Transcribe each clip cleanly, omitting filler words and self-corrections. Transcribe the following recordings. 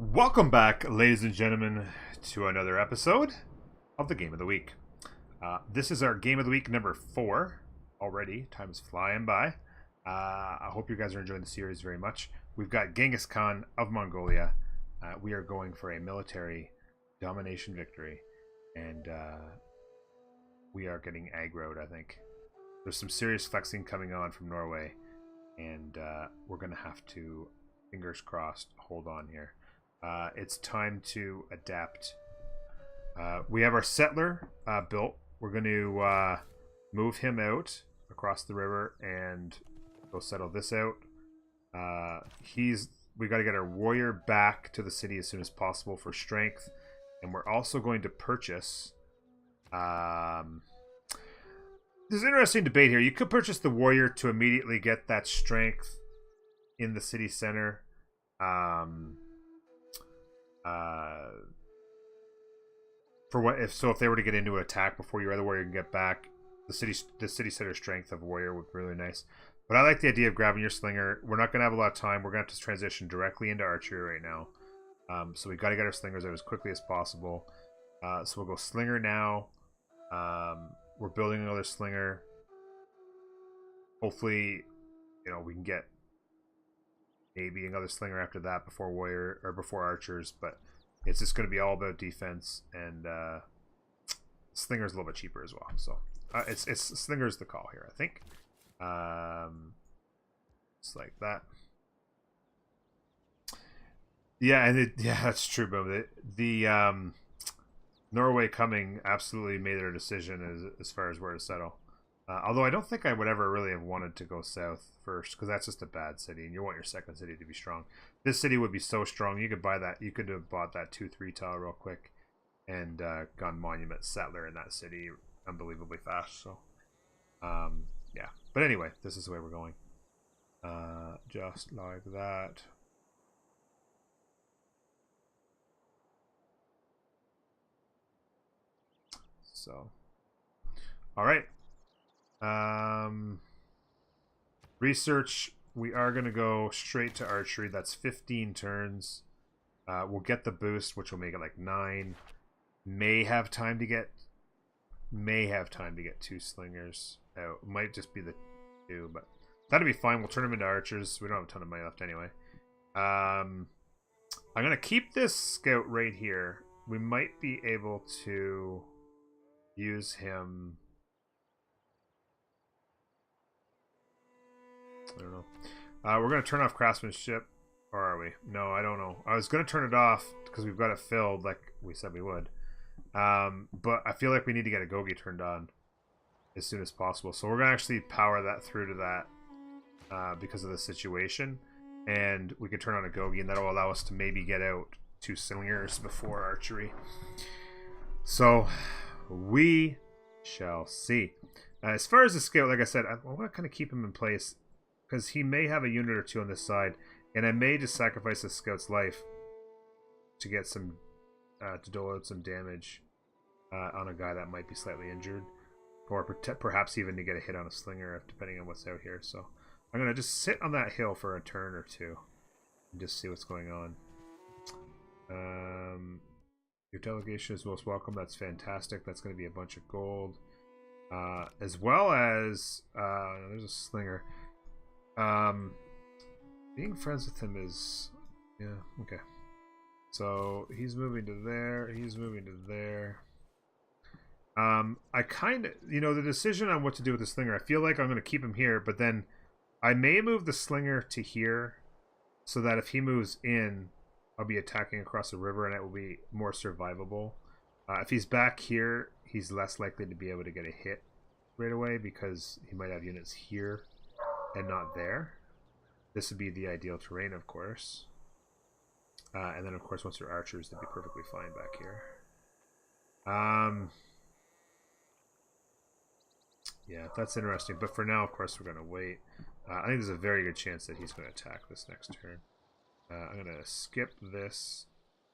Welcome back, ladies and gentlemen, to another episode of the Game of the Week. This is our Game of the Week number 4 already. Time is flying by. I hope you guys are enjoying the series very much. We've got Genghis Khan of Mongolia. We are going for a military domination victory, and we are getting aggroed, I think. There's some serious flexing coming on from Norway, and we're going to have to, fingers crossed, hold on here. It's time to adapt. We have our settler built. We're going to move him out across the river and go settle this out. We got to get our warrior back to the city as soon as possible for strength, and we're also going to purchase. There's an interesting debate here. You could purchase the warrior to immediately get that strength in the city center. If they were to get into an attack before your other warrior can get back, the city center strength of warrior would be really nice. But I like the idea of grabbing your slinger. We're not going to have a lot of time. We're going to have to transition directly into archery right now. So we got to get our slingers out as quickly as possible. So we'll go slinger now. We're building another slinger. Hopefully, we can get maybe another slinger after that before warrior or before archers, but it's just going to be all about defense, and slinger's a little bit cheaper as well. So it's slinger's the call here, I think. It's like that. Yeah, and that's true, but the Norway coming absolutely made their decision as far as where to settle. Although I don't think I would ever really have wanted to go south first, because that's just a bad city, and you want your second city to be strong. This city would be so strong, you could buy that. You could have bought that 2-3 tile real quick, and gone monument settler in that city unbelievably fast. So, yeah. But anyway, this is the way we're going. Just like that. So, all right. Research, we are going to go straight to archery. That's 15 turns. We'll get the boost, which will make it like 9. May have time to get 2 slingers out. Might just be the 2, but that'll be fine. We'll turn them into archers. We don't have a ton of money left anyway. I'm going to keep this scout right here. We might be able to use him. I don't know. We're going to turn off craftsmanship. Or are we? No, I don't know. I was going to turn it off because we've got it filled like we said we would. But I feel like we need to get a Gogi turned on as soon as possible. So we're going to actually power that through to that because of the situation. And we can turn on a Gogi, and that'll allow us to maybe get out 2 slingers before archery. So we shall see. As far as the scout, like I said, I want to kind of keep him in place, because he may have a unit or 2 on this side, and I may just sacrifice the scout's life to get some, to dole out some damage on a guy that might be slightly injured, or perhaps even to get a hit on a slinger, depending on what's out here. So I'm gonna just sit on that hill for a turn or 2 and just see what's going on. Your delegation is most welcome. That's fantastic. That's going to be a bunch of gold, as well as there's a slinger. Being friends with him is, yeah, okay. So he's moving to there. He's moving to there. I kind of, the decision on what to do with the slinger, I feel like I'm going to keep him here, but then I may move the slinger to here so that if he moves in, I'll be attacking across the river and it will be more survivable. If he's back here, he's less likely to be able to get a hit right away because he might have units here and not there. This would be the ideal terrain, of course. And then, of course, once you're archers, they'd be perfectly fine back here. Yeah, that's interesting. But for now, of course, we're going to wait. I think there's a very good chance that he's going to attack this next turn. I'm going to skip this.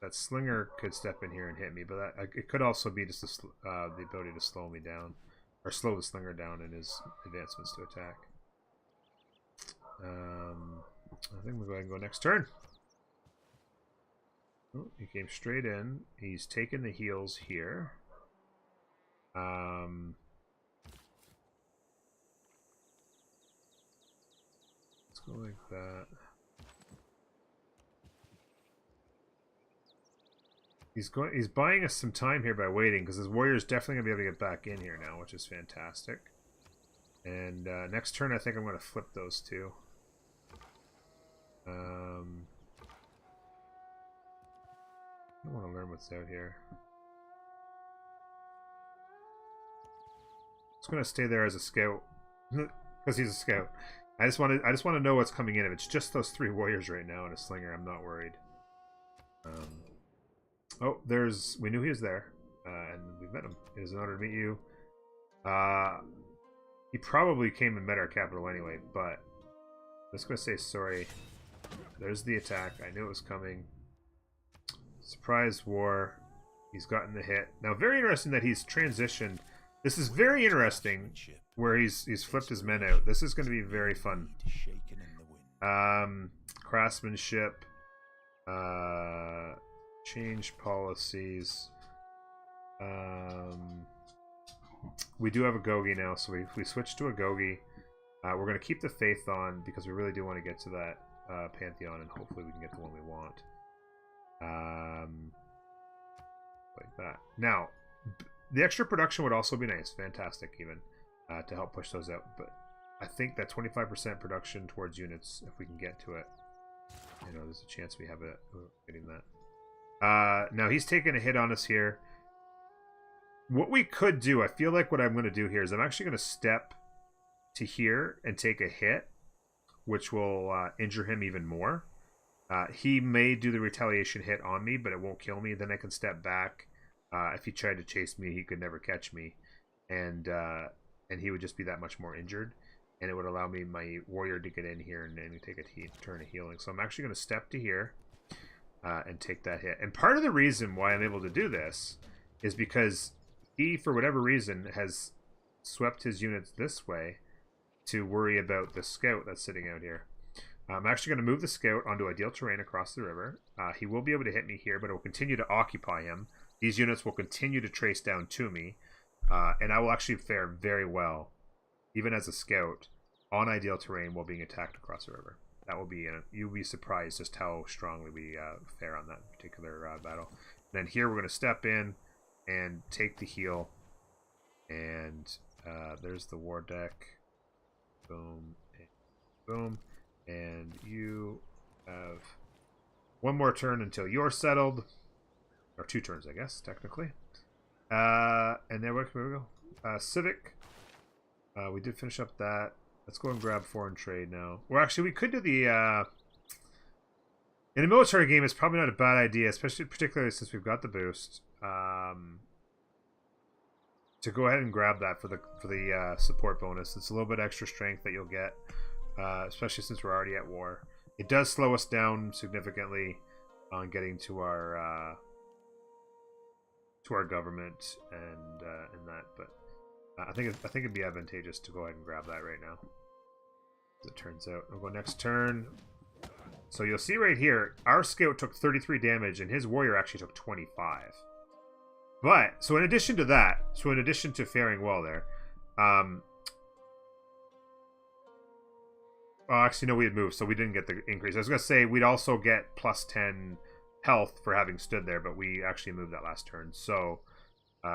That slinger could step in here and hit me, but it could also be just the ability to slow me down, or slow the slinger down in his advancements to attack. I think we'll go ahead and go next turn. Oh, he came straight in. He's taken the heals here. Let's go like that. He's buying us some time here by waiting, because his warrior's definitely gonna be able to get back in here now, which is fantastic. And next turn, I think I'm gonna flip those two. I want to learn what's out here. It's gonna stay there as a scout, because he's a scout. I just want to know what's coming in. If it's just those 3 warriors right now and a slinger, I'm not worried. Oh, we knew he was there, and we met him. It is an honor to meet you. He probably came and met our capital anyway, but I'm just gonna say sorry. There's the attack. I knew it was coming. Surprise war. He's gotten the hit. Now, very interesting that he's transitioned. This is very interesting where he's flipped his men out. This is going to be very fun. Craftsmanship. Change policies. We do have a Gogi now, so we switched to a Gogi. We're going to keep the Faith on because we really do want to get to that Pantheon, and hopefully we can get the one we want. Like that. Now, the extra production would also be nice. Fantastic, even, to help push those out. But I think that 25% production towards units, if we can get to it, you know, there's a chance we have it getting that. Now, he's taking a hit on us here. What we could do, I feel like what I'm going to do here is I'm actually going to step to here and take a hit, which will injure him even more. He may do the retaliation hit on me, but it won't kill me. Then I can step back. If he tried to chase me, he could never catch me, and he would just be that much more injured, and it would allow me, my warrior, to get in here and then take a turn of healing. So I'm actually going to step to here and take that hit. And part of the reason why I'm able to do this is because he, for whatever reason, has swept his units this way to worry about the scout that's sitting out here. I'm actually going to move the scout onto ideal terrain across the river. He will be able to hit me here, but it will continue to occupy him. These units will continue to trace down to me, and I will actually fare very well, even as a scout, on ideal terrain while being attacked across the river. That will be, you'll be surprised just how strongly we fare on that particular battle. And then here we're going to step in and take the heal, and there's the war deck. Boom, and boom. And you have one more turn until you're settled. Or 2 turns, I guess, technically. And there we go. Civic. We did finish up that. Let's go and grab foreign trade now. Well, actually, we could do the... in a military game, it's probably not a bad idea, particularly since we've got the boost. To go ahead and grab that for the support bonus. It's a little bit extra strength that you'll get. Especially since we're already at war. It does slow us down significantly on getting to our government and that, but I think it'd be advantageous to go ahead and grab that right now. As it turns out, we'll go next turn. So you'll see right here, our scout took 33 damage, and his warrior actually took 25. But so in addition to that, in addition to faring well there, well, actually, no, we had moved, so we didn't get the increase. I was going to say we'd also get plus 10 health for having stood there, but we actually moved that last turn. So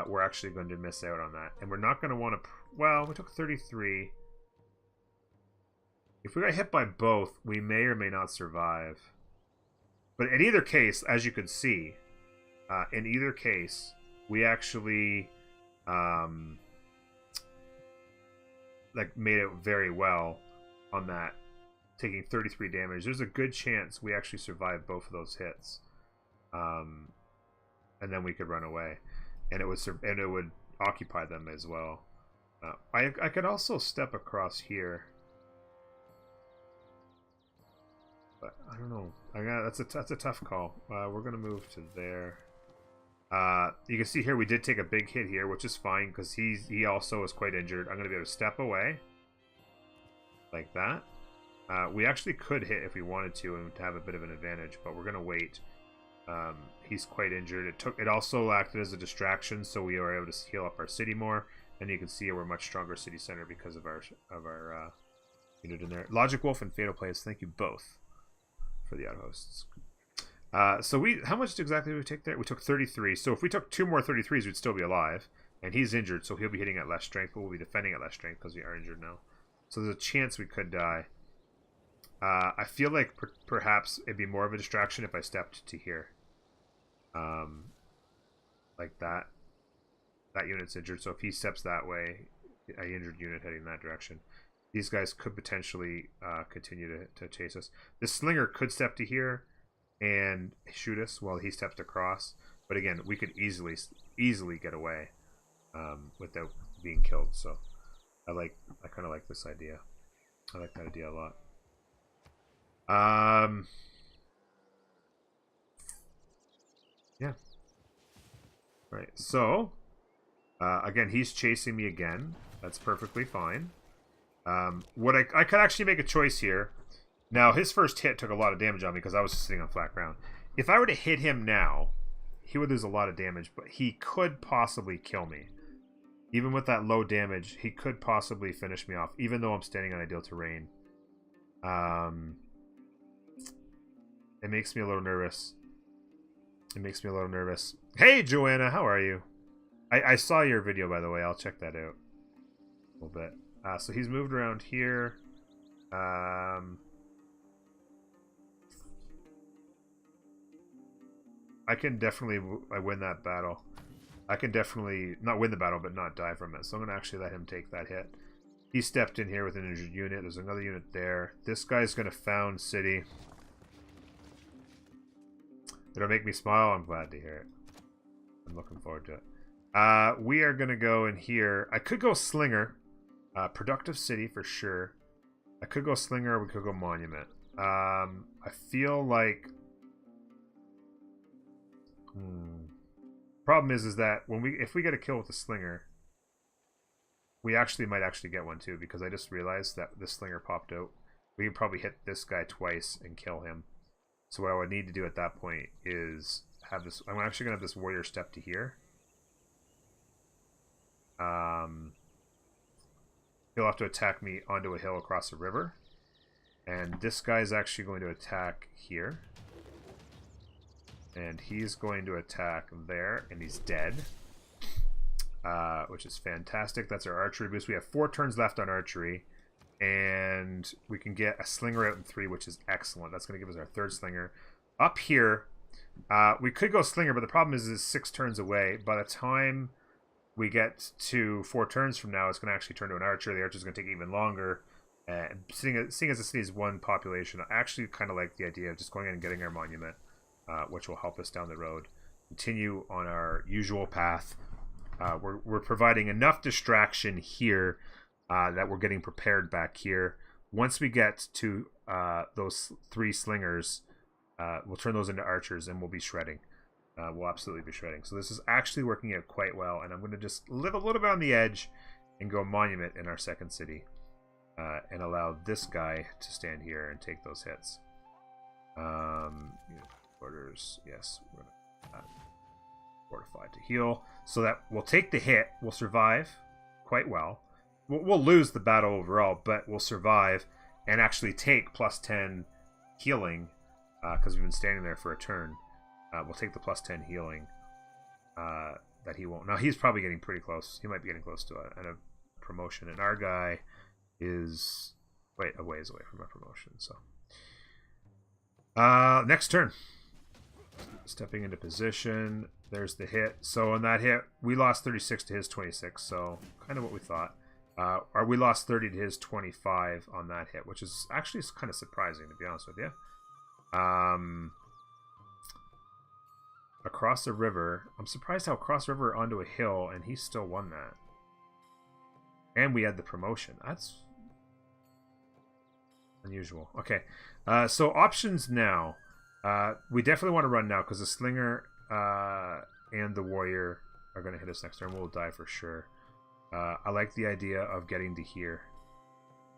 we're actually going to miss out on that. And we're not going to want to... Well, we took 33. If we got hit by both, we may or may not survive. But in either case, as you can see, in either case, we actually like made it very well on that. Taking 33 damage, there's a good chance we actually survive both of those hits, and then we could run away, and it would occupy them as well. I could also step across here, but I don't know. That's a tough call. We're gonna move to there. You can see here we did take a big hit here, which is fine because he also is quite injured. I'm gonna be able to step away like that. We actually could hit if we wanted to and to have a bit of an advantage, but we're going to wait He's quite injured. It also acted as a distraction, so we were able to heal up our city more. And you can see we're a much stronger city center because of our unit in there. Logic Wolf and Fatal Plays, thank you both for the outhosts. So how much exactly did we take there? We took 33. So if we took 2 more 33s, we'd still be alive. And he's injured, so he'll be hitting at less strength, but we'll be defending at less strength because we are injured now. So there's a chance we could die. I feel like perhaps it'd be more of a distraction if I stepped to here. Like that. That unit's injured, so if he steps that way, an injured unit heading that direction. These guys could potentially continue to chase us. The slinger could step to here and shoot us while he steps across. But again, we could easily get away without being killed. So I kind of like this idea. I like that idea a lot. Yeah. Right. So again, he's chasing me again. That's perfectly fine. What I could actually make a choice here. Now, his first hit took a lot of damage on me because I was sitting on flat ground. If I were to hit him now, he would lose a lot of damage, but he could possibly kill me. Even with that low damage, he could possibly finish me off, even though I'm standing on ideal terrain. It makes me a little nervous. It makes me a little nervous. Hey, Joanna, how are you? I saw your video, by the way. I'll check that out a little bit. So he's moved around here. I can definitely win that battle. I can definitely not win the battle, but not die from it. So I'm going to actually let him take that hit. He stepped in here with an injured unit. There's another unit there. This guy's going to found city. It'll make me smile. I'm glad to hear it. I'm looking forward to it. We are going to go in here. I could go Slinger. Productive city for sure. I could go Slinger or we could go Monument. I feel like... Problem is that if we get a kill with the Slinger, we might actually get one too, because I just realized that the Slinger popped out. We could probably hit this guy twice and kill him. So what I would need to do at that point is have this... I'm actually going to have this warrior step to here. He'll have to attack me onto a hill across the river. And this guy is actually going to attack here. And he's going to attack there, and he's dead. Which is fantastic. That's our archery boost. We have 4 turns left on archery. And we can get a slinger out in 3, which is excellent. That's going to give us our 3rd slinger. Up here, we could go slinger, but the problem is it's 6 turns away. By the time we get to 4 turns from now, it's going to actually turn to an archer. The archer is going to take even longer. Seeing as the city is 1 population, I actually kind of like the idea of just going in and getting our monument, which will help us down the road. Continue on our usual path. We're providing enough distraction here that we're getting prepared back here. Once we get to those 3 slingers, we'll turn those into archers and we'll be shredding. We'll absolutely be shredding. So this is actually working out quite well, and I'm going to just live a little bit on the edge and go monument in our 2nd city, and allow this guy to stand here and take those hits. Orders, yes, we're going to fortify to heal, so that we'll take the hit. We'll survive quite well. We'll lose the battle overall, but we'll survive and actually take +10 healing because we've been standing there for a turn. We'll take the +10 healing that he won't. Now, he's probably getting pretty close. He might be getting close to a promotion. And our guy is a ways away from a promotion. So, next turn. Stepping into position. There's the hit. So, on that hit, we lost 36 to his 26. So, kind of what we thought. Or we lost 30 to his 25 on that hit, which is actually kind of surprising, to be honest with you. Across the river. I'm surprised how across the river onto a hill, and he still won that. And we had the promotion. That's unusual. Okay, so options now. We definitely want to run now, because the slinger and the warrior are going to hit us next turn. We'll die for sure. I like the idea of getting to here.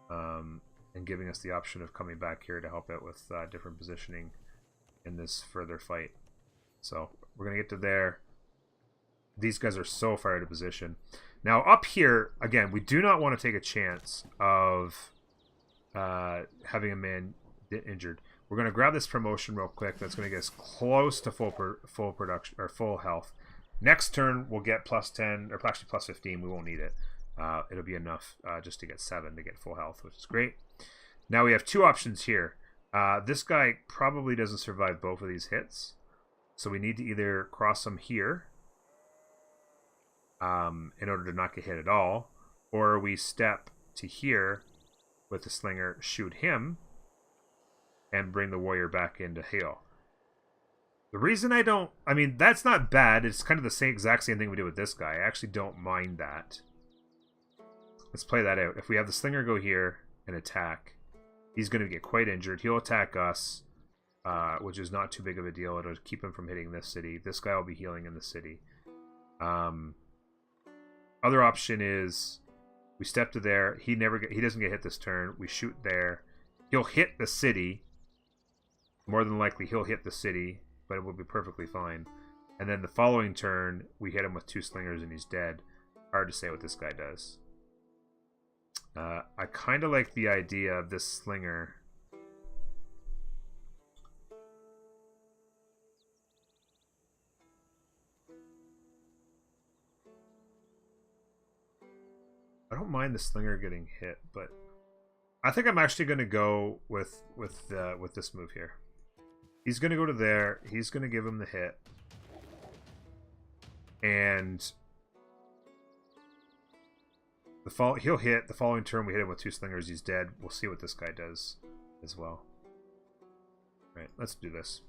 And giving us the option of coming back here to help out with different positioning in this further fight. So we're going to get to there. These guys are so far out of position. Now up here, again, we do not want to take a chance of having a man injured. We're going to grab this promotion real quick. That's going to get us close to full production or full health. Next turn, we'll get plus 10, or actually plus 15. We won't need it. It'll be enough just to get 7 to get full health, which is great. Now we have 2 options here. This guy probably doesn't survive both of these hits. So we need to either cross him here in order to not get hit at all, or we step to here with the slinger, shoot him, and bring the warrior back in to heal. The reason I mean, that's not bad. It's kind of the exact same thing we did with this guy. I actually don't mind that. Let's play that out. If we have the slinger go here and attack, he's going to get quite injured. He'll attack us, which is not too big of a deal. It'll keep him from hitting this city. This guy will be healing in the city. Other option is we step to there. He doesn't get hit this turn. We shoot there. He'll hit the city. More than likely, he'll hit the city, but it will be perfectly fine. And then the following turn, we hit him with 2 slingers and he's dead. Hard to say what this guy does. I kind of like the idea of this slinger. I don't mind the slinger getting hit, but I think I'm actually going to go with this move here. He's going to go to there. He's going to give him the hit. And he'll hit. The following turn, we hit him with 2 slingers. He's dead. We'll see what this guy does as well. All right, let's do this.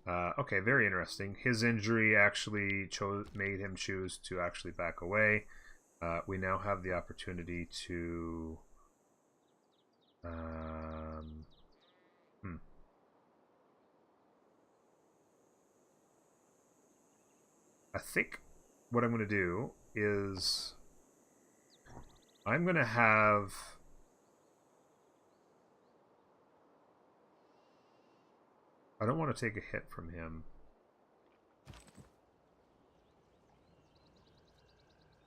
Okay, very interesting. His injury actually made him choose to actually back away. We now have the opportunity to... I think what I'm going to do is I'm going to have... I don't want to take a hit from him.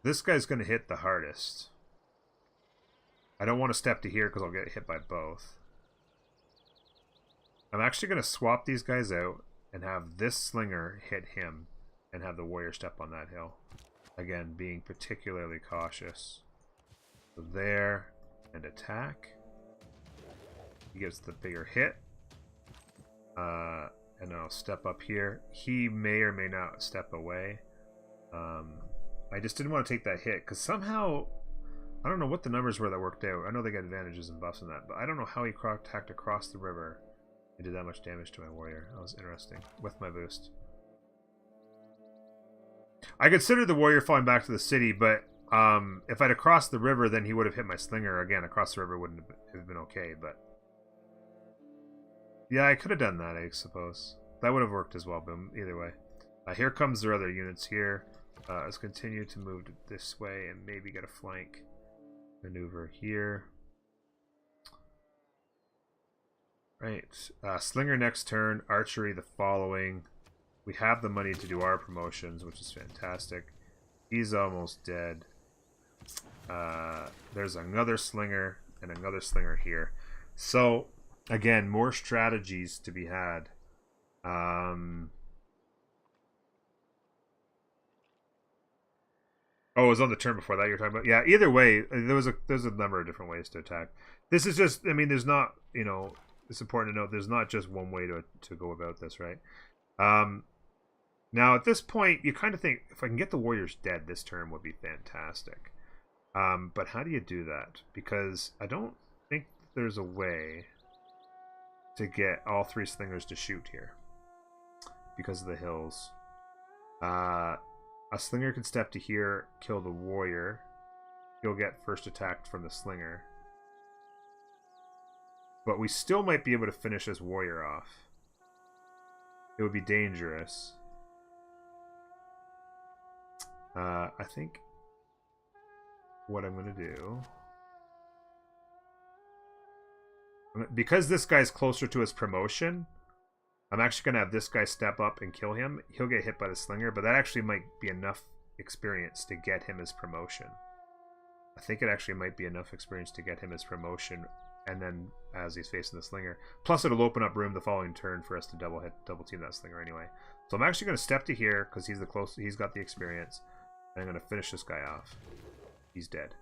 This guy's going to hit the hardest. I don't want to step to here because I'll get hit by both. I'm actually going to swap these guys out and have this slinger hit him and have the warrior step on that hill. Again, being particularly cautious. So there, and attack. He gets the bigger hit. And I'll step up here. He may or may not step away. I just didn't want to take that hit because somehow, I don't know what the numbers were that worked out. I know they got advantages and buffs in that, but I don't know how he attacked across the river and did that much damage to my warrior. That was interesting with my boost. I considered the warrior falling back to the city, but if I'd have crossed the river, then he would have hit my slinger again. Across the river wouldn't have been okay, but yeah, I could have done that, I suppose. That would have worked as well, but either way. Here comes their other units here. Let's continue to move this way and maybe get a flank maneuver here. Right. Slinger next turn, archery the following. We have the money to do our promotions, which is fantastic. He's almost dead. There's another slinger and another slinger here. So, again, more strategies to be had. Oh, it was on the turn before that you're talking about? Yeah, either way, there's a number of different ways to attack. This is just, I mean, there's not, you know, it's important to note there's not just one way to go about this, right? Now, at this point, you kind of think, if I can get the warriors dead, this turn would be fantastic. But how do you do that? Because I don't think there's a way to get all 3 slingers to shoot here because of the hills. A slinger can step to here, kill the warrior. He'll get first attacked from the slinger. But we still might be able to finish this warrior off. It would be dangerous. I think what I'm going to do... Because this guy's closer to his promotion, I'm actually going to have this guy step up and kill him. He'll get hit by the slinger, but that actually might be enough experience to get him his promotion. I think it actually might be enough experience to get him his promotion, and then as he's facing the slinger. Plus it'll open up room the following turn for us to double team that slinger anyway. So I'm actually going to step to here because he's got the experience. And I'm going to finish this guy off. He's dead.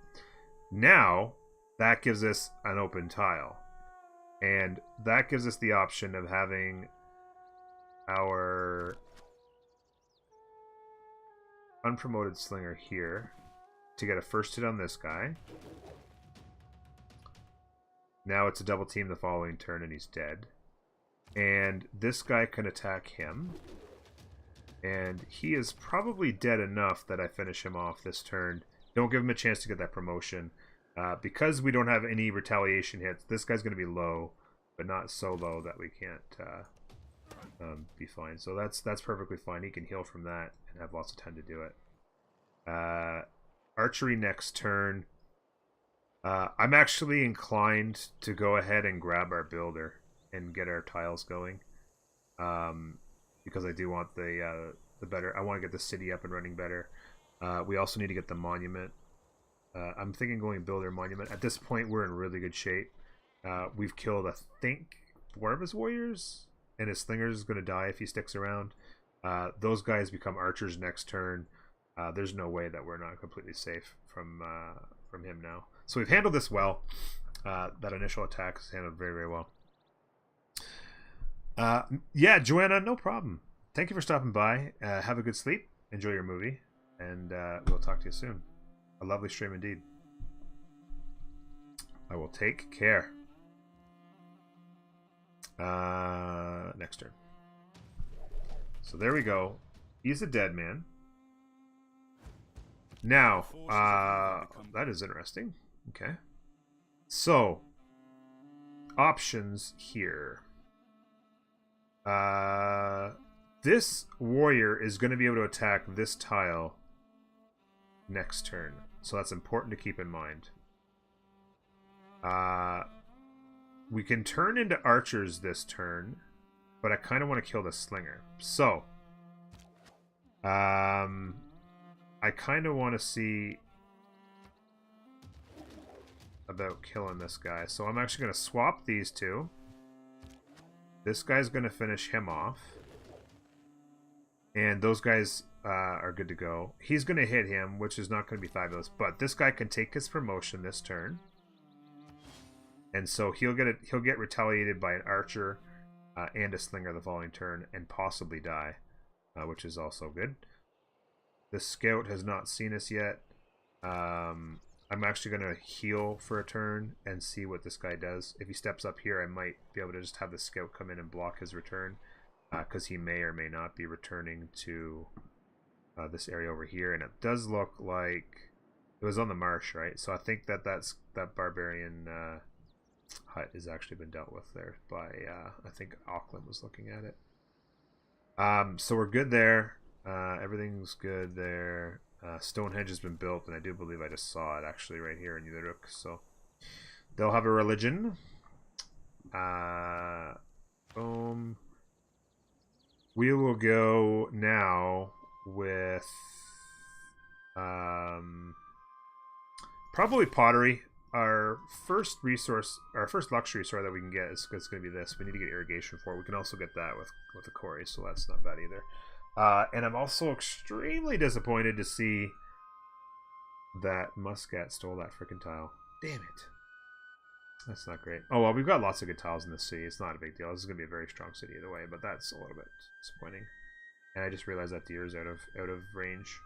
Now that gives us an open tile. And that gives us the option of having our unpromoted slinger here to get a first hit on this guy. Now it's a double team the following turn and he's dead. And this guy can attack him. And he is probably dead enough that I finish him off this turn. Don't give him a chance to get that promotion. Because we don't have any retaliation hits, this guy's going to be low, but not so low that we can't be fine. So that's perfectly fine. He can heal from that and have lots of time to do it. Archery next turn. I'm actually inclined to go ahead and grab our builder and get our tiles going. Because I do want the better. I want to get the city up and running better. We also need to get the monument. I'm thinking going builder monument. At this point, we're in really good shape. We've killed, I think, 4 of his warriors, and his slinger is going to die if he sticks around. Those guys become archers next turn. There's no way that we're not completely safe from him now. So we've handled this well. That initial attack is handled very, very well. Yeah, Joanna, no problem. Thank you for stopping by. Have a good sleep. Enjoy your movie. And we'll talk to you soon. A lovely stream indeed. I will take care. Next turn. So there we go. He's a dead man. Now, that is interesting. Okay. So, options here. This warrior is going to be able to attack this tile next turn. So that's important to keep in mind. We can turn into archers this turn, but I kind of want to kill the slinger. So, I kind of want to see about killing this guy. So I'm actually going to swap these two. This guy's going to finish him off. And those guys are good to go. He's going to hit him, which is not going to be fabulous. But this guy can take his promotion this turn. And so he'll get retaliated by an archer and a slinger the following turn and possibly die, which is also good. The scout has not seen us yet. I'm actually going to heal for a turn and see what this guy does. If he steps up here, I might be able to just have the scout come in and block his return, because he may or may not be returning to this area over here. And it does look like it was on the marsh, right? So I think that that barbarian hut has actually been dealt with there by, I think Auckland was looking at it. So we're good there. Everything's good there. Stonehenge has been built, and I do believe I just saw it actually right here in Uruk. So they'll have a religion. Boom. We will go now with probably pottery. Our first resource, our first luxury, sorry, that we can get is going to be this. We need to get irrigation for it. We can also get that with the quarry, so that's not bad either. And I'm also extremely disappointed to see that Muscat stole that freaking tile. Damn it. That's not great. Oh, well, we've got lots of good tiles in this city. It's not a big deal. This is going to be a very strong city either way, but that's a little bit disappointing. And I just realized that deer is out of range.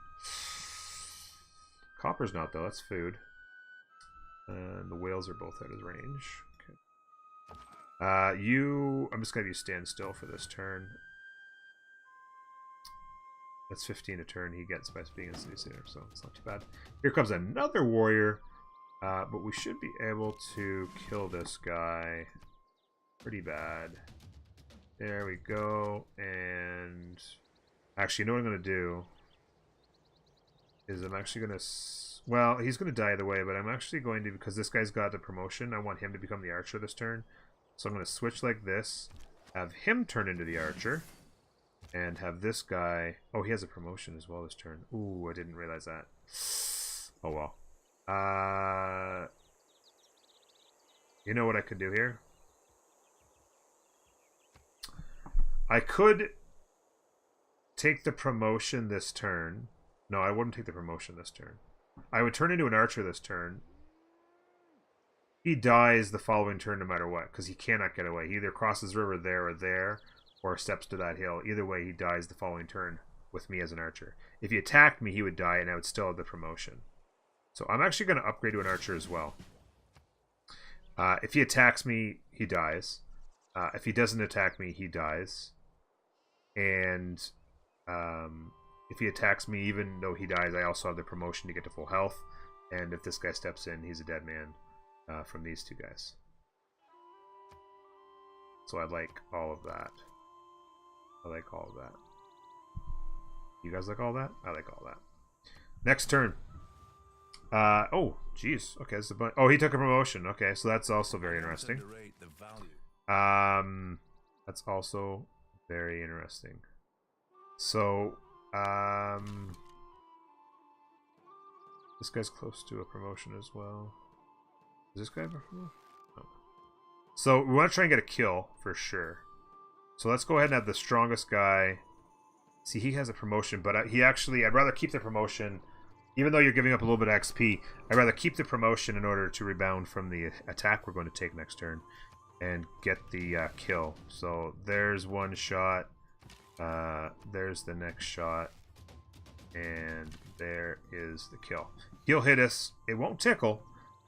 Copper's not, though. That's food. And the whales are both out of range. Okay. I'm just going to have you stand still for this turn. That's 15 a turn he gets by being in city center, so it's not too bad. Here comes another warrior, but we should be able to kill this guy pretty bad. There we go. And actually, you know what I'm going to do is I'm actually going to... Well, he's going to die either way, but I'm actually going to, because this guy's got the promotion, I want him to become the archer this turn. So I'm going to switch like this, have him turn into the archer, and have this guy... Oh, he has a promotion as well this turn. Ooh, I didn't realize that. Oh, well. You know what I could do here? I could take the promotion this turn. No, I wouldn't take the promotion this turn. I would turn into an archer this turn. He dies the following turn no matter what, because he cannot get away. He either crosses the river there, or steps to that hill. Either way, he dies the following turn with me as an archer. If he attacked me, he would die, and I would still have the promotion. So I'm actually going to upgrade to an archer as well. If he attacks me, he dies. If he doesn't attack me, he dies. And if he attacks me, even though he dies, I also have the promotion to get to full health. And if this guy steps in, he's a dead man from these two guys. So I like all of that. I like all of that. You guys like all that? I like all that. Next turn. Oh, jeez. Okay, this is a bunch. Oh, he took a promotion. Okay, so that's also very interesting. That's also very interesting. So, this guy's close to a promotion as well. Is this guy have a promotion? No. So we want to try and get a kill for sure. So let's go ahead and have the strongest guy. See, he has a promotion, but I'd rather keep the promotion. Even though you're giving up a little bit of XP, I'd rather keep the promotion in order to rebound from the attack we're going to take next turn and get the kill. So there's one shot. There's the next shot. And there is the kill. He'll hit us. It won't tickle,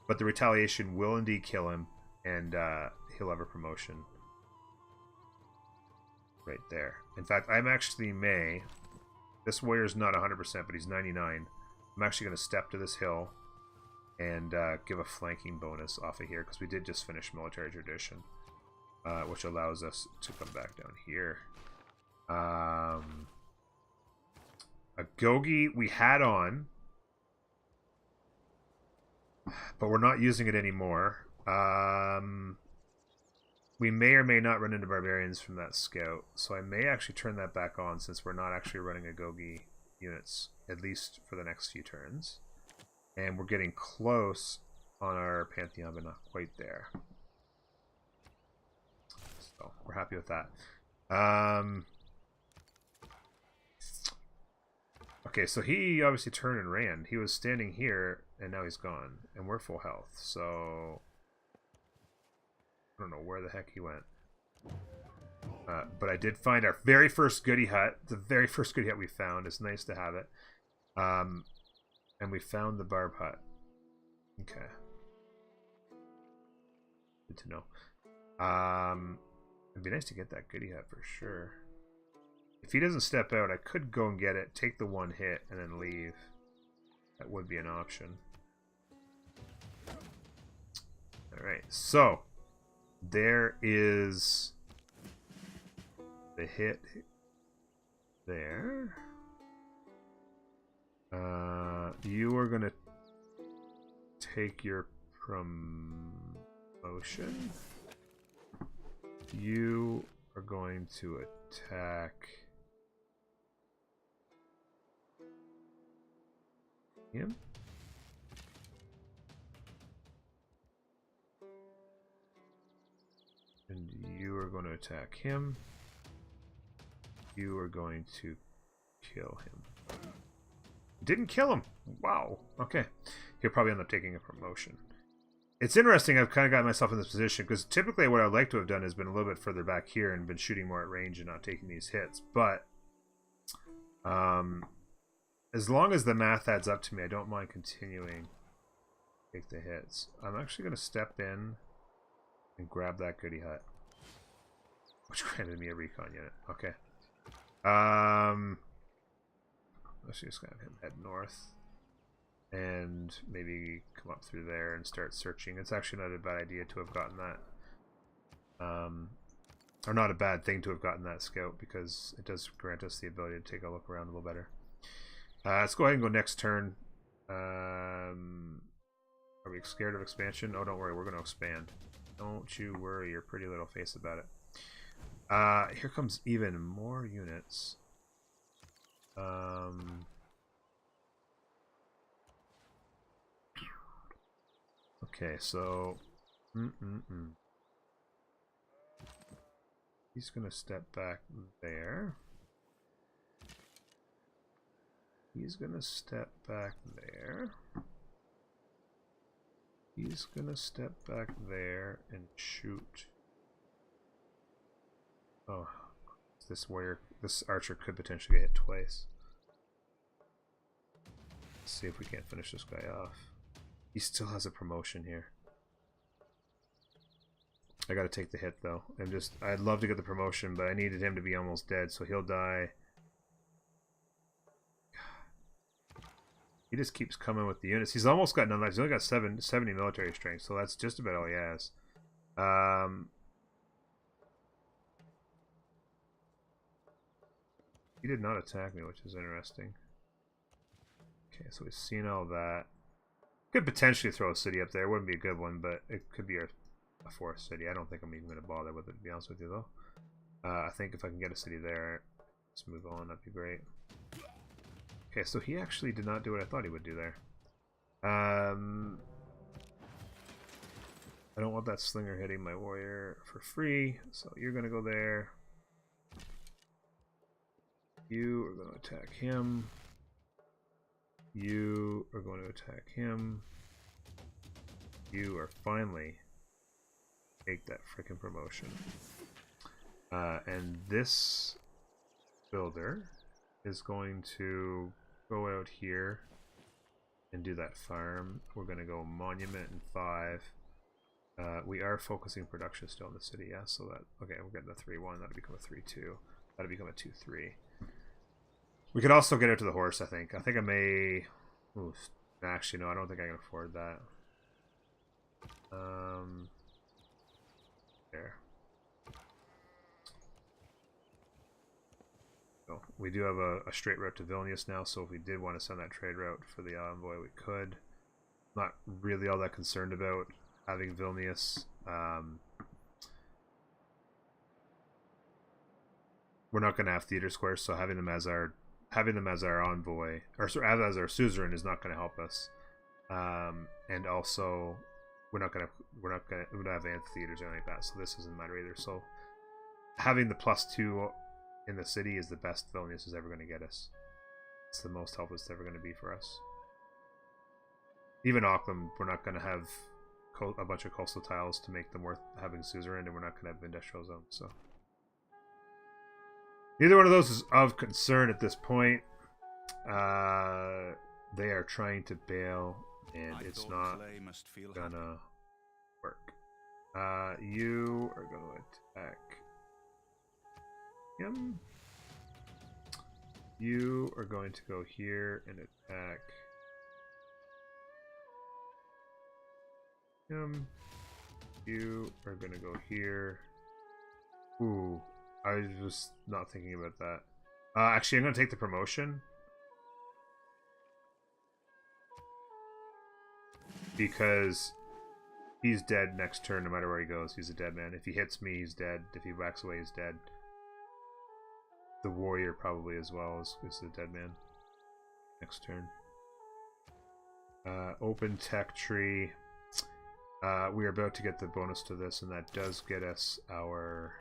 but the retaliation will indeed kill him. And he'll have a promotion. Right there. In fact, I'm actually may. This warrior's not 100%, but he's 99. I'm actually going to step to this hill and give a flanking bonus off of here because we did just finish military tradition, which allows us to come back down here. A Gogi we had on, but we're not using it anymore. We may or may not run into barbarians from that scout, so I may actually turn that back on since we're not actually running a Gogi units, at least for the next few turns. And we're getting close on our Pantheon, but not quite there. So we're happy with that. Okay, so he obviously turned and ran. He was standing here, and now he's gone. And we're full health, so I don't know where the heck he went. But I did find our very first goodie hut. The very first goodie hut we found. It's nice to have it. And we found the barb hut. Okay. Good to know. It'd be nice to get that goodie hut for sure. If he doesn't step out, I could go and get it, take the one hit, and then leave. That would be an option. Alright, so there is the hit there. You are going to take your promotion. You are going to attack him. And you are going to attack him. You are going to kill him. Didn't kill him. Wow. Okay. He'll probably end up taking a promotion. It's interesting. I've kind of got myself in this position because typically what I'd like to have done is been a little bit further back here and been shooting more at range and not taking these hits. But as long as the math adds up to me, I don't mind continuing to take the hits. I'm actually going to step in and grab that goodie hut, which granted me a recon unit. Okay. Let's just kind of head north and maybe come up through there and start searching. It's actually not a bad idea to have gotten that. Or not a bad thing to have gotten that scout because it does grant us the ability to take a look around a little better. Let's go ahead and go next turn. Are we scared of expansion? Oh, don't worry. We're going to expand. Don't you worry your pretty little face about it. Here comes even more units. Okay, so he's gonna step back there. He's gonna step back there. He's gonna step back there and shoot. Oh, this archer could potentially get hit twice. Let's see if we can't finish this guy off. He still has a promotion here. I gotta take the hit though. I'd love to get the promotion, but I needed him to be almost dead, so he'll die. He just keeps coming with the units. He's almost got none left. He's only got 70 military strength, so that's just about all he has. He did not attack me, which is interesting. Okay, so we've seen all that. Could potentially throw a city up there. It wouldn't be a good one, but it could be a forest city. I don't think I'm even going to bother with it, to be honest with you, though. I think if I can get a city there, let's move on. That'd be great. Okay, so he actually did not do what I thought he would do there. I don't want that slinger hitting my warrior for free, so you're going to go there. You are going to attack him. You are going to attack him. You are finally take that freaking promotion. And this builder is going to go out here and do that farm. We're going to go monument in 5. We are focusing production still in the city, yeah. So that okay, we're getting a 3-1. That'll become a 3-2. That'll become a 2-3. We could also get out to the horse. I think I may. Ooh, actually, no. I don't think I can afford that. There. So we do have a straight route to Vilnius now, so if we did want to send that trade route for the envoy, we could. Not really all that concerned about having Vilnius. We're not going to have theater squares, so having them as our envoy, or as our suzerain, is not going to help us. And also, we're not going to have amphitheaters or anything like that, so this doesn't matter either. So having the +2 in the city is the best Vilnius is ever going to get us. It's the most help it's ever going to be for us. Even Auckland, we're not going to have a bunch of coastal tiles to make them worth having suzerain, and we're not going to have industrial zones. So neither one of those is of concern at this point. They are trying to bail, and it's not gonna work. You are going to attack him. You are going to go here and attack him. You are going to go here. Ooh, I was just not thinking about that. Actually, I'm going to take the promotion. Because he's dead next turn no matter where he goes. He's a dead man. If he hits me, he's dead. If he backs away, he's dead. The warrior probably as well is the dead man next turn. Open tech tree. We are about to get the bonus to this, and that does get us our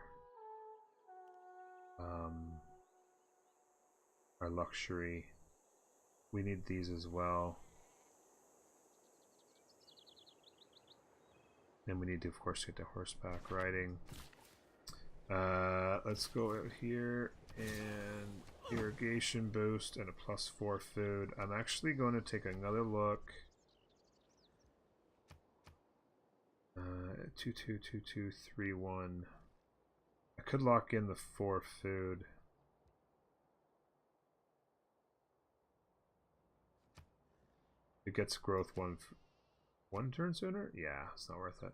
luxury. We need these as well. And we need to, of course, get to horseback riding. Let's go out here and irrigation boost and a +4 food. I'm actually going to take another look. 2, 2, 2, 2, 3, 1. I could lock in the 4 food. It gets growth one turn sooner? Yeah, it's not worth it.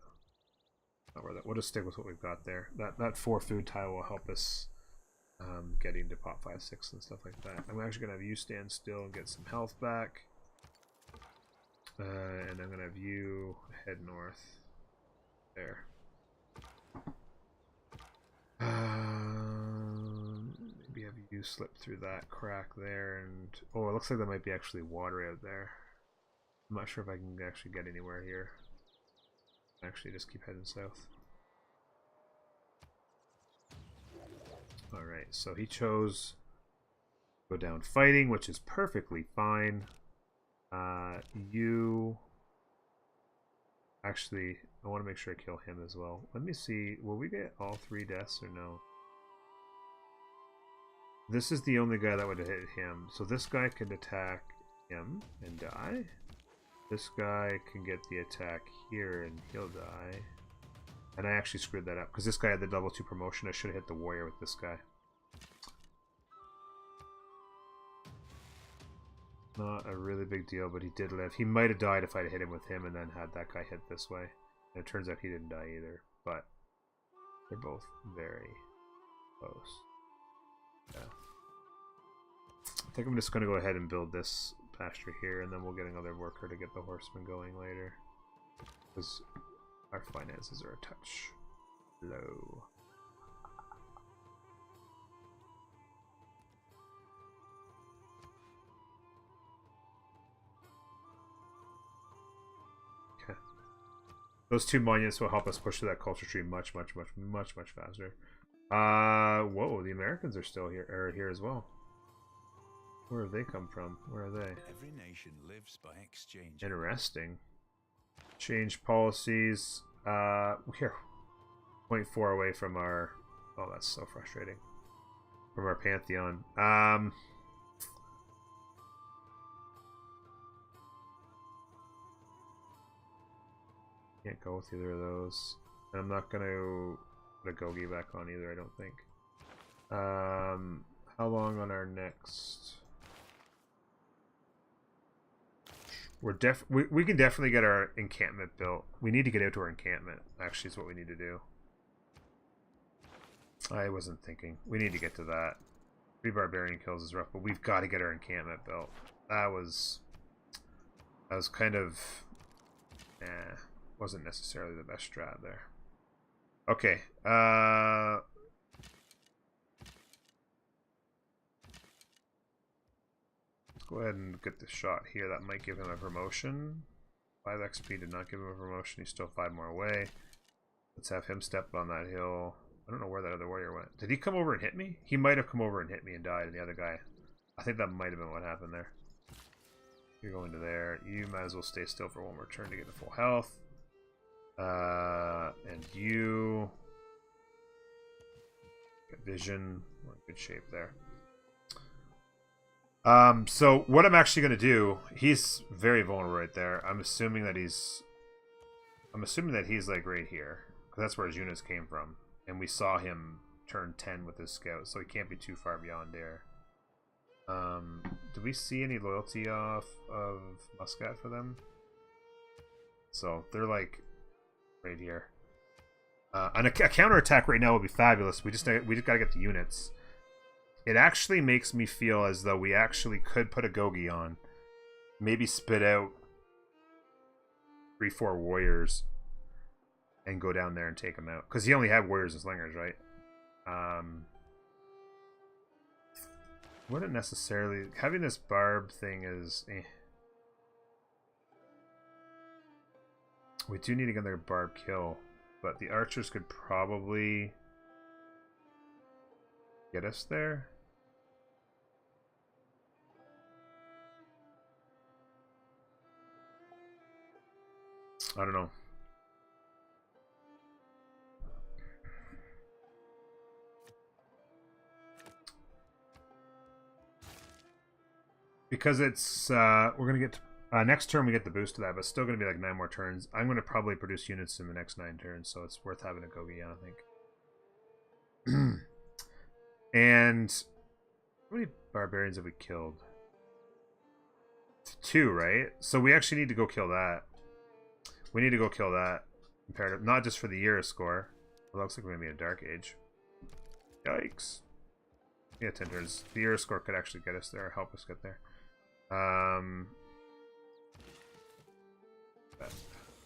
Not worth it. We'll just stick with what we've got there. That 4 food tile will help us getting to pop 5, 6 and stuff like that. I'm actually gonna have you stand still and get some health back. And I'm gonna have you head north. There. You slip through that crack there, and oh, it looks like there might be actually water out there. I'm not sure if I can actually get anywhere here. Actually, just keep heading south. Alright, so he chose go down fighting, which is perfectly fine. You actually, I want to make sure I kill him as well. Let me see, will we get all 3 deaths or no? This is the only guy that would have hit him. So this guy can attack him and die. This guy can get the attack here and he'll die. And I actually screwed that up because this guy had the double 2 promotion. I should have hit the warrior with this guy. Not a really big deal, but he did live. He might have died if I'd hit him with him and then had that guy hit this way. And it turns out he didn't die either. But they're both very close. Yeah. I think I'm just going to go ahead and build this pasture here, and then we'll get another worker to get the horsemen going later. Because our finances are a touch low. Okay. Those 2 monuments will help us push through that culture tree much faster. Whoa, the Americans are still here, or here as well. Where have they come from? Where are they? Every nation lives by exchange. Interesting. Change policies. We're 0.4 away from our... Oh, that's so frustrating. From our Pantheon. Can't go with either of those. And I'm not going to put a Gogi back on either, I don't think. How long on our next... we can definitely get our encampment built. We need to get out to our encampment, actually, is what we need to do. I wasn't thinking. We need to get to that. 3 barbarian kills is rough, but we've got to get our encampment built. That was kind of... wasn't necessarily the best strat there. Okay. Go ahead and get the shot here. That might give him a promotion. 5 XP did not give him a promotion. He's still 5 more away. Let's have him step on that hill. I don't know where that other warrior went. Did he come over and hit me? He might have come over and hit me and died, and the other guy... I think that might have been what happened there. You're going to there. You might as well stay still for 1 more turn to get to full health. And you... Get vision. We're in good shape there. So what I'm actually going to do, he's very vulnerable right there. I'm assuming that he's like right here, because that's where his units came from, and we saw him turn 10 with his scout, so he can't be too far beyond there. Do we see any loyalty off of Muscat for them? So they're like right here. A counterattack right now would be fabulous. We just got to get the units. It actually makes me feel as though we actually could put a Gogi on. Maybe spit out 3-4 warriors and go down there and take them out. Because he only had warriors and slingers, right? Wouldn't necessarily... Having this barb thing is... We do need to get another barb kill. But the archers could probably... get us there. I don't know. Because it's we're gonna get next turn we get the boost to that, but it's still gonna be like 9 more turns. I'm gonna probably produce units in the next 9 turns, so it's worth having a Gogi on, I think. And how many barbarians have we killed? 2, right? So we actually need to go kill that. We need to go kill that imperative, not just for the Era score. It looks like we're gonna be a Dark Age. Yikes. Yeah, 10 turns. The Era score could actually get us there, or help us get there.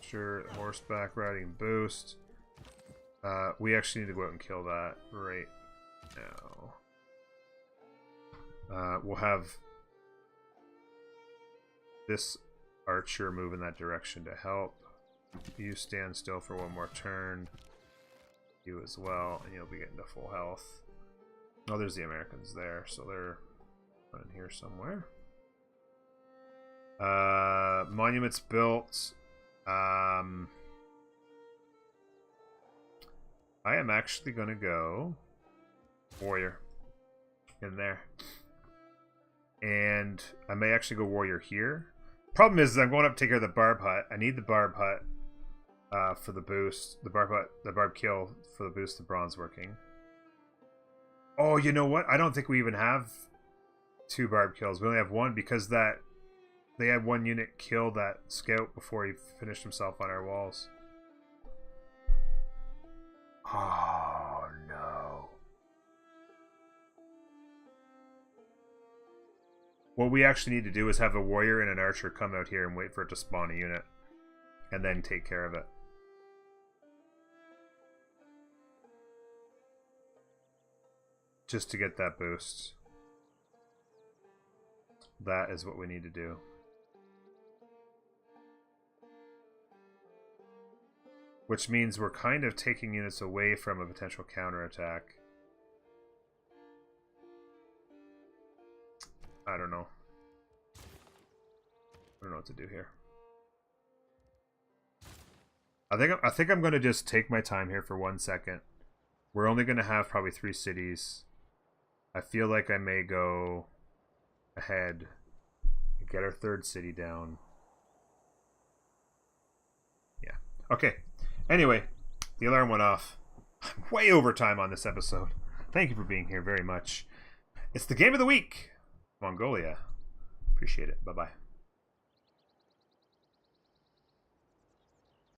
Sure, horseback riding boost. We actually need to go out and kill that right now. We'll have this archer move in that direction to help. You stand still for one more turn. You as well, and you'll be getting to full health. Oh, there's the Americans there, so they're in here somewhere. Monuments built. I am actually going to go warrior in there. And I may actually go warrior here. Problem is I'm going up to take care of the barb hut. I need the barb hut for the boost. The barb kill for the boost to bronze working. Oh, you know what? I don't think we even have 2 barb kills. We only have 1 because that they had 1 unit kill that scout before he finished himself on our walls. Oh no. What we actually need to do is have a warrior and an archer come out here and wait for it to spawn a unit. And then take care of it. Just to get that boost. That is what we need to do. Which means we're kind of taking units away from a potential counterattack. I don't know. I don't know what to do here. I think I'm going to just take my time here for 1 second. We're only going to have probably 3 cities. I feel like I may go ahead and get our 3rd city down. Yeah. Okay. Anyway, the alarm went off. I'm way over time on this episode. Thank you for being here very much. It's the game of the week. Mongolia. Appreciate it. Bye-bye.